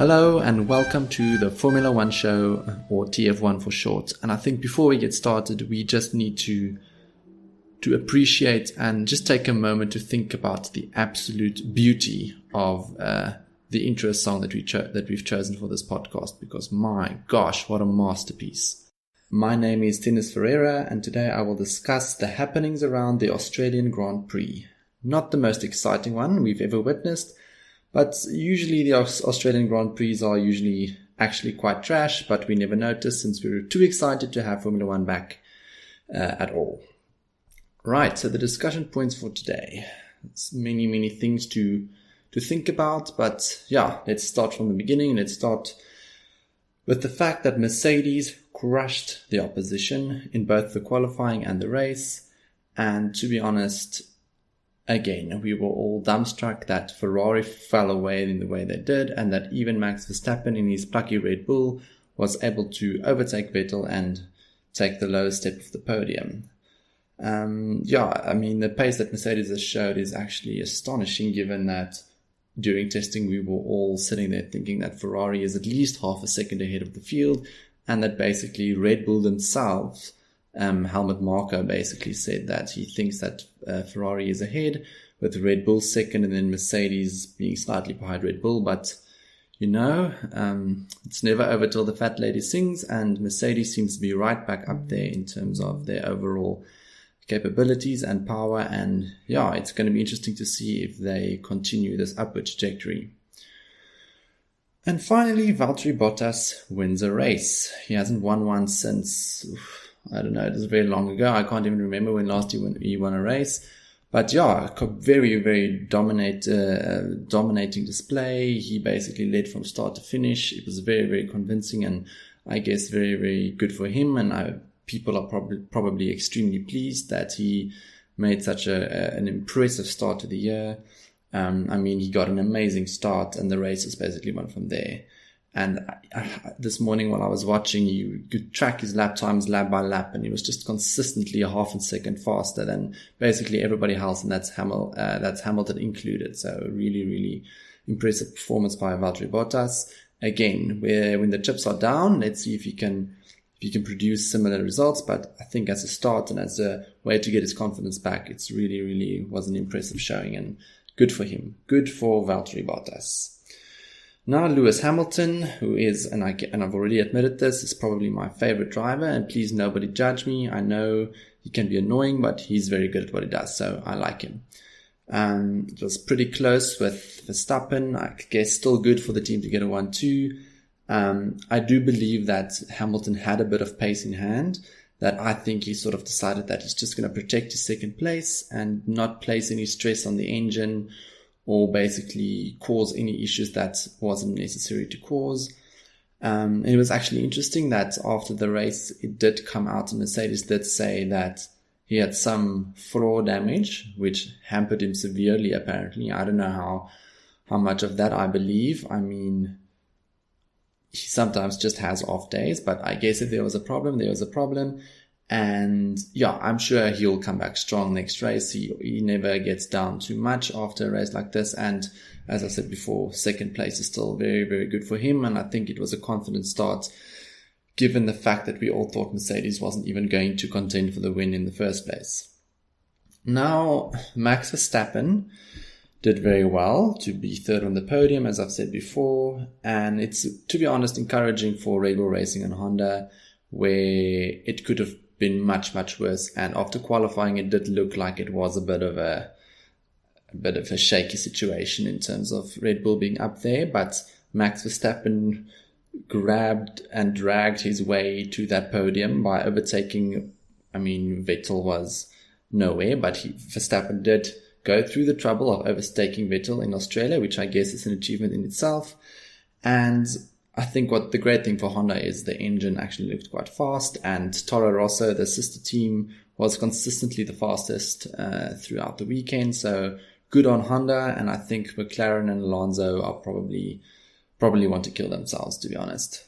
Hello and welcome to the Formula One show, or TF1 for short. And I think before we get started, we just need to appreciate and just take a moment to think about the absolute beauty of the intro song that we've chosen for this podcast, because my gosh, what a masterpiece. My name is Tinus Ferreira, and today I will discuss the happenings around the Australian Grand Prix. Not the most exciting one we've ever witnessed, but usually the Australian Grand Prix are usually actually quite trash, but we never noticed since we were too excited to have Formula One back at all. Right, so the discussion points for today. It's many things to think about, but yeah, let's start from the beginning. Let's start with the fact that Mercedes crushed the opposition in both the qualifying and the race. And to be honest, again, we were all dumbstruck that Ferrari fell away in the way they did, and that even Max Verstappen in his plucky Red Bull was able to overtake Vettel and take the lowest step of the podium. The pace that Mercedes has showed is actually astonishing, given that during testing we were all sitting there thinking that Ferrari is at least half a second ahead of the field, and that basically Red Bull themselves, Helmut Marko basically said that he thinks that Ferrari is ahead, with Red Bull second and then Mercedes being slightly behind Red Bull. But it's never over till the fat lady sings, and Mercedes seems to be right back up there in terms of their overall capabilities and power. And yeah, it's going to be interesting to see if they continue this upward trajectory. And finally, Valtteri Bottas wins a race. He hasn't won one since, I don't know, it was very long ago. I can't even remember when last he won a race. But yeah, very dominating display. He basically led from start to finish. It was very convincing, and I guess very good for him. And people are probably extremely pleased that he made such an impressive start to the year. He got an amazing start, and the race is basically went from there. And this morning while I was watching, you could track his lap times lap by lap, and he was just consistently a half a second faster than basically everybody else, and that's Hamilton included. So really impressive performance by Valtteri Bottas. Again, when the chips are down, let's see if he can produce similar results. But I think as a start and as a way to get his confidence back, it's really was an impressive showing, and good for him. Good for Valtteri Bottas. Now, Lewis Hamilton, who is, and I've already admitted this, is probably my favorite driver, and please nobody judge me. I know he can be annoying, but he's very good at what he does, so I like him. It was pretty close with Verstappen. I guess still good for the team to get a 1-2. I do believe that Hamilton had a bit of pace in hand, that I think he sort of decided that he's just going to protect his second place and not place any stress on the engine, or basically cause any issues that wasn't necessary to cause. And it was actually interesting that after the race, it did come out, and Mercedes did say that he had some floor damage, which hampered him severely, apparently. I don't know how much of that I believe. He sometimes just has off days, but I guess if there was a problem, there was a problem. And yeah, I'm sure he'll come back strong next race. He never gets down too much after a race like this. And as I said before, second place is still very good for him. And I think it was a confident start, given the fact that we all thought Mercedes wasn't even going to contend for the win in the first place. Now, Max Verstappen did very well to be third on the podium, as I've said before. And it's, to be honest, encouraging for Red Bull Racing and Honda, where it could have been much worse. And after qualifying, it did look like it was a bit of a shaky situation in terms of Red Bull being up there. But Max Verstappen grabbed and dragged his way to that podium by overtaking. Vettel was nowhere, but Verstappen did go through the trouble of overtaking Vettel in Australia, which I guess is an achievement in itself. And I think what the great thing for Honda is the engine actually looked quite fast, and Toro Rosso, the sister team, was consistently the fastest throughout the weekend. So good on Honda, and I think McLaren and Alonso are probably want to kill themselves, to be honest.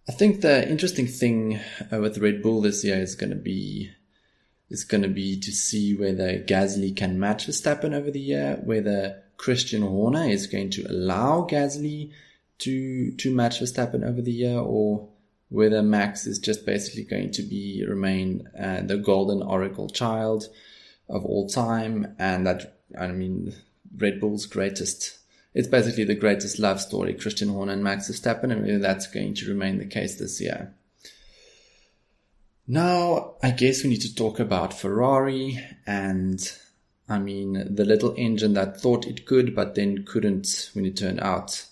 I think the interesting thing with Red Bull this year is going to be to see whether Gasly can match Verstappen over the year, whether Christian Horner is going to allow Gasly to match Verstappen over the year, or whether Max is just basically going to remain the golden oracle child of all time, and that, I mean, Red Bull's greatest, it's basically the greatest love story, Christian Horner and Max Verstappen, and whether that's going to remain the case this year. Now, I guess we need to talk about Ferrari, and I mean, the little engine that thought it could, but then couldn't when it turned out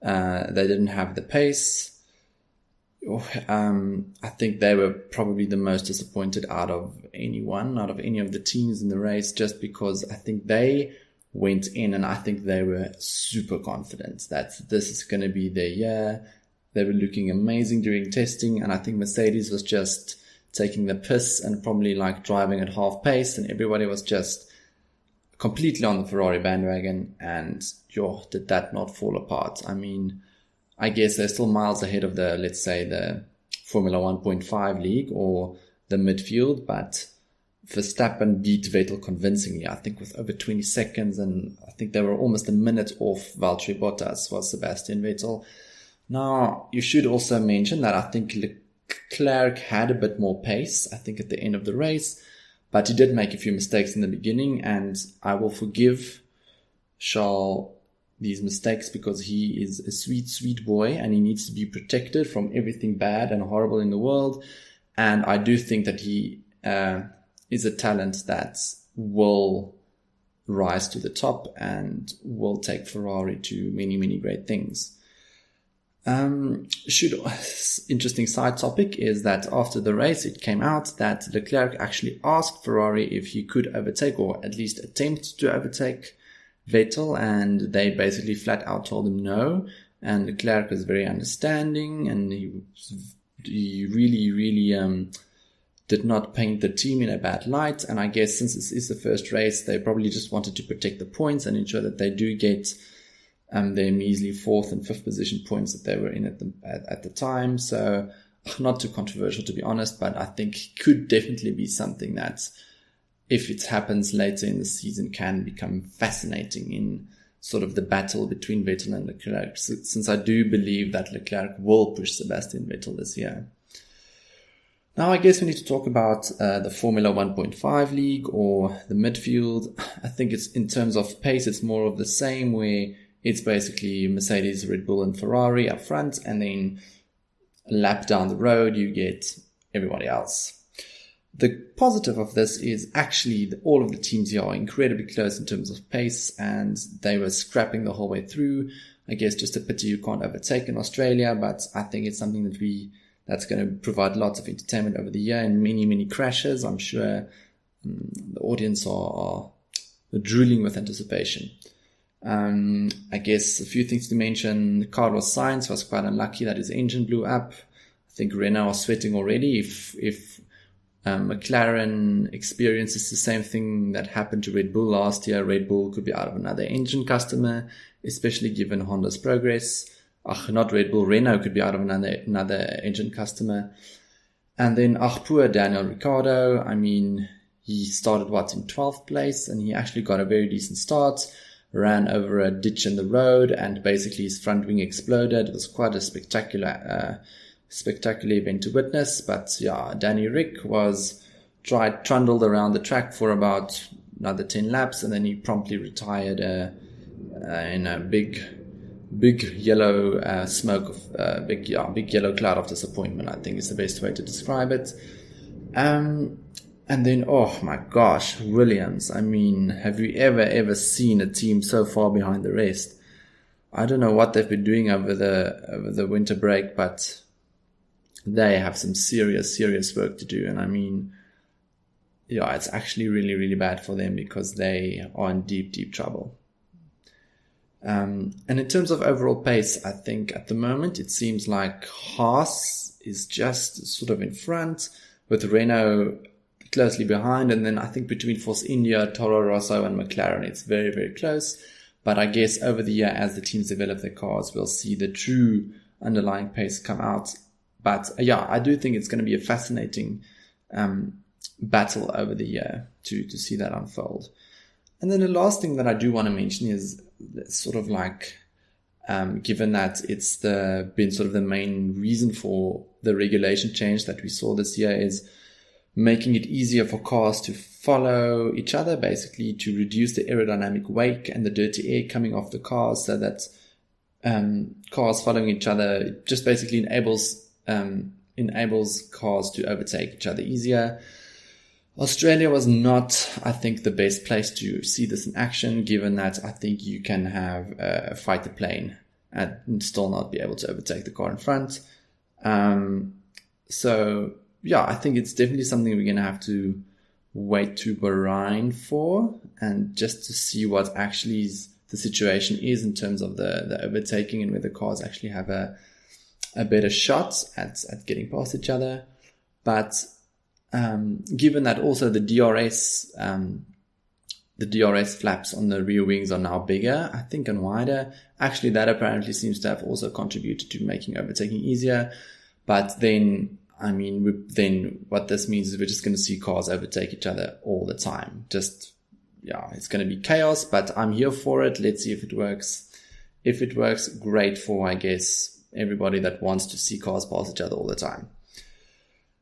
they didn't have the pace. I think they were probably the most disappointed out of any of the teams in the race, just because I think they went in and I think they were super confident that this is going to be their year. They were looking amazing during testing, and I think Mercedes was just taking the piss and probably like driving at half pace, and everybody was just completely on the Ferrari bandwagon, and did that not fall apart? I mean, I guess they're still miles ahead of let's say the Formula 1.5 league or the midfield, but Verstappen beat Vettel convincingly, I think with over 20 seconds, and I think they were almost a minute off Valtteri Bottas was Sebastian Vettel. Now, you should also mention that I think Leclerc had a bit more pace, I think, at the end of the race, but he did make a few mistakes in the beginning, and I will forgive Charles these mistakes because he is a sweet, sweet boy and he needs to be protected from everything bad and horrible in the world. And I do think that he is a talent that will rise to the top and will take Ferrari to many, many great things. Interesting side topic is that after the race, it came out that Leclerc actually asked Ferrari if he could overtake, or at least attempt to overtake, Vettel, and they basically flat out told him no. And Leclerc was very understanding, and he really did not paint the team in a bad light. And I guess since this is the first race, they probably just wanted to protect the points and ensure that they do get their measly 4th and 5th position points that they were in at the time. So not too controversial, to be honest, but I think could definitely be something that, if it happens later in the season, can become fascinating in sort of the battle between Vettel and Leclerc, since I do believe that Leclerc will push Sebastian Vettel this year. Now, I guess we need to talk about the Formula 1.5 league or the midfield. I think it's, in terms of pace, it's more of the same, where it's basically Mercedes, Red Bull and Ferrari up front, and then a lap down the road, you get everybody else. The positive of this is actually all of the teams here are incredibly close in terms of pace, and they were scrapping the whole way through. I guess just a pity you can't overtake in Australia, but I think it's something that's going to provide lots of entertainment over the year and many, many crashes. I'm sure the audience are drooling with anticipation. I guess a few things to mention. Carlos Sainz was quite unlucky that his engine blew up. I think Renault are sweating already. If McLaren experiences the same thing that happened to Red Bull last year, Red Bull could be out of another engine customer, especially given Honda's progress. Not Red Bull, Renault could be out of another engine customer. And then, poor Daniel Ricciardo. I mean, he started in 12th place, and he actually got a very decent start, ran over a ditch in the road, and basically his front wing exploded. It was quite a spectacular event to witness. But yeah, Danny Rick trundled around the track for about another 10 laps, and then he promptly retired in a big yellow smoke of big yellow cloud of disappointment, I think is the best way to describe it. And then, oh my gosh, Williams. I mean, have you ever seen a team so far behind the rest? I don't know what they've been doing over the winter break, but they have some serious work to do. And I mean, yeah, it's actually really, really bad for them because they are in deep trouble. And in terms of overall pace, I think at the moment it seems like Haas is just sort of in front, with Renault closely behind, and then I think between Force India, Toro Rosso and McLaren it's very, very close. But I guess over the year, as the teams develop their cars, we'll see the true underlying pace come out. But yeah, I do think it's going to be a fascinating battle over the year to see that unfold. And then the last thing that I do want to mention is sort of like given that it's been sort of the main reason for the regulation change that we saw this year, is making it easier for cars to follow each other, basically to reduce the aerodynamic wake and the dirty air coming off the cars, so that cars following each other just basically enables cars to overtake each other easier. Australia was not, I think, the best place to see this in action, given that I think you can have a fighter plane and still not be able to overtake the car in front. So yeah, I think it's definitely something we're going to have to wait to Bahrain for, and just to see what actually the situation is in terms of the overtaking and whether cars actually have a better shot at getting past each other. But given that also the DRS flaps on the rear wings are now bigger, I think, and wider, actually that apparently seems to have also contributed to making overtaking easier. But then, I mean, then what this means is we're just going to see cars overtake each other all the time. Just, yeah, it's going to be chaos, but I'm here for it. Let's see if it works. If it works, great for, I guess, everybody that wants to see cars pass each other all the time.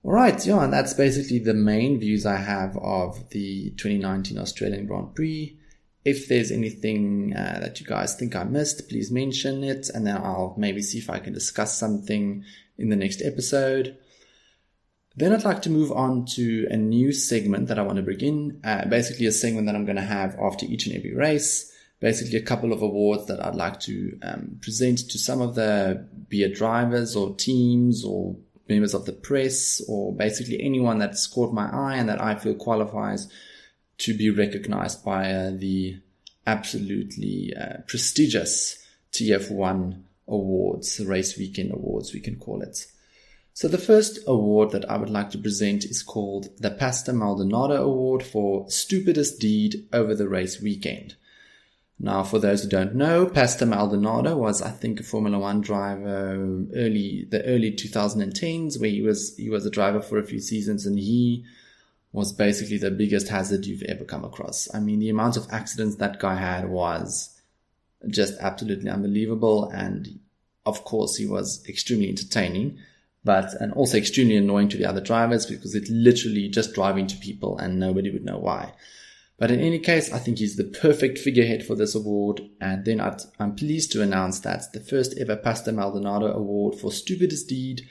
All right, yeah, and that's basically the main views I have of the 2019 Australian Grand Prix. If there's anything that you guys think I missed, please mention it, and then I'll maybe see if I can discuss something in the next episode. Then I'd like to move on to a new segment that I want to bring in, basically a segment that I'm going to have after each and every race, basically a couple of awards that I'd like to present to some of the, be it drivers or teams or members of the press, or basically anyone that's caught my eye and that I feel qualifies to be recognized by the absolutely prestigious TF1 awards, race weekend awards, we can call it. So the first award that I would like to present is called the Pastor Maldonado Award for Stupidest Deed over the race weekend. Now, for those who don't know, Pastor Maldonado was, I think, a Formula One driver the early 2010s, where he was a driver for a few seasons, and he was basically the biggest hazard you've ever come across. I mean, the amount of accidents that guy had was just absolutely unbelievable, and of course, he was extremely entertaining, and also extremely annoying to the other drivers, because it's literally just driving to people and nobody would know why. But in any case, I think he's the perfect figurehead for this award. And then I'm pleased to announce that the first ever Pastor Maldonado Award for Stupidest Deed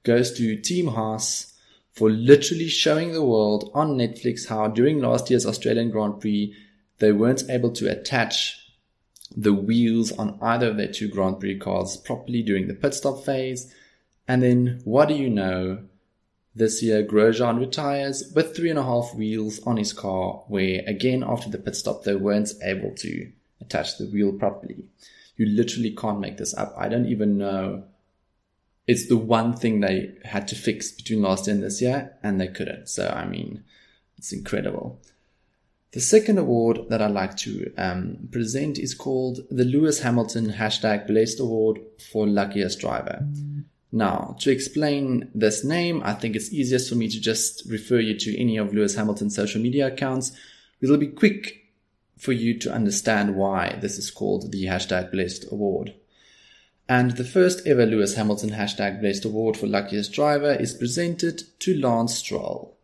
goes to Team Haas for literally showing the world on Netflix how during last year's Australian Grand Prix, they weren't able to attach the wheels on either of their two Grand Prix cars properly during the pit stop phase. And then, what do you know? This year, Grosjean retires with 3.5 wheels on his car, where again, after the pit stop, they weren't able to attach the wheel properly. You literally can't make this up. I don't even know. It's the one thing they had to fix between last year and this year, and they couldn't. So, I mean, it's incredible. The second award that I'd like to present is called the Lewis Hamilton #Blessed Award for Luckiest Driver. Now, to explain this name, I think it's easiest for me to just refer you to any of Lewis Hamilton's social media accounts. It'll be quick for you to understand why this is called the #Blessed Award. And the first ever Lewis Hamilton #Blessed Award for Luckiest Driver is presented to Lance Stroll,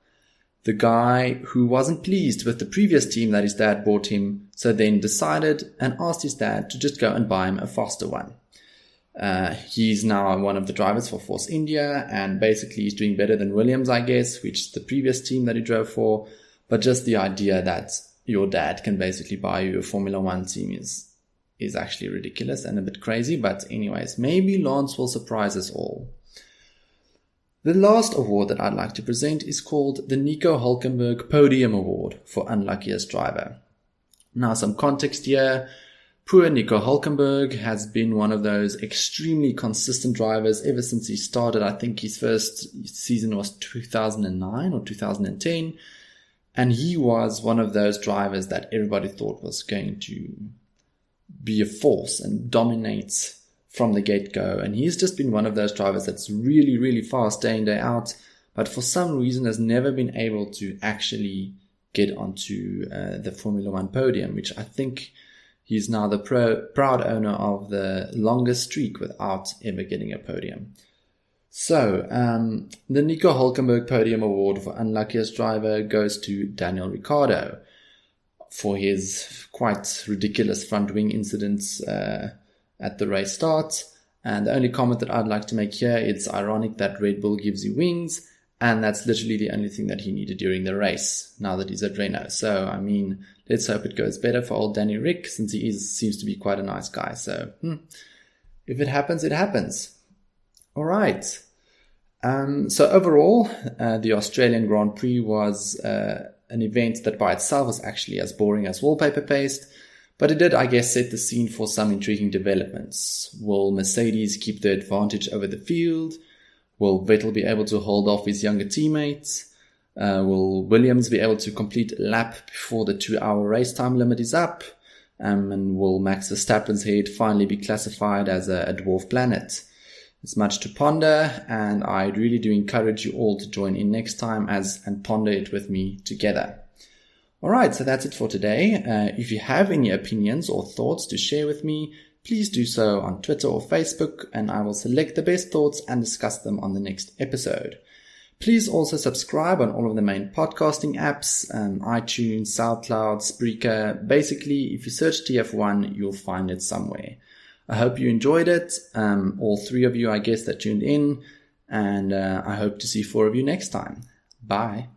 the guy who wasn't pleased with the previous team that his dad bought him, so then decided and asked his dad to just go and buy him a faster one. He's now one of the drivers for Force India, and basically he's doing better than Williams, I guess, which is the previous team that he drove for. But just the idea that your dad can basically buy you a Formula One team is actually ridiculous and a bit crazy. But anyways, maybe Lance will surprise us all. The last award that I'd like to present is called the Nico Hülkenberg Podium Award for Unluckiest Driver. Now, some context here. Poor Nico Hülkenberg has been one of those extremely consistent drivers ever since he started. I think his first season was 2009 or 2010. And he was one of those drivers that everybody thought was going to be a force and dominate from the get-go. And he's just been one of those drivers that's really, really fast day in, day out, but for some reason has never been able to actually get onto the Formula One podium, which I think He's now the proud owner of the longest streak without ever getting a podium. So, the Nico Hülkenberg Podium Award for Unluckiest Driver goes to Daniel Ricciardo for his quite ridiculous front wing incidents at the race start. And the only comment that I'd like to make here, it's ironic that Red Bull gives you wings, and that's literally the only thing that he needed during the race, now that he's at Renault. So, I mean, let's hope it goes better for old Danny Rick, since he seems to be quite a nice guy. So, if it happens, it happens. All right. So overall, the Australian Grand Prix was an event that by itself was actually as boring as wallpaper paste, but it did, I guess, set the scene for some intriguing developments. Will Mercedes keep the advantage over the field? Will Vettel be able to hold off his younger teammates? Will Williams be able to complete a lap before the 2-hour race time limit is up? And will Max Verstappen's head finally be classified as a dwarf planet? It's much to ponder, and I really do encourage you all to join in next time and ponder it with me together. Alright, so that's it for today. If you have any opinions or thoughts to share with me, please do so on Twitter or Facebook, and I will select the best thoughts and discuss them on the next episode. Please also subscribe on all of the main podcasting apps, iTunes, SoundCloud, Spreaker. Basically, if you search TF1, you'll find it somewhere. I hope you enjoyed it, all 3 of you, I guess, that tuned in, and I hope to see 4 of you next time. Bye.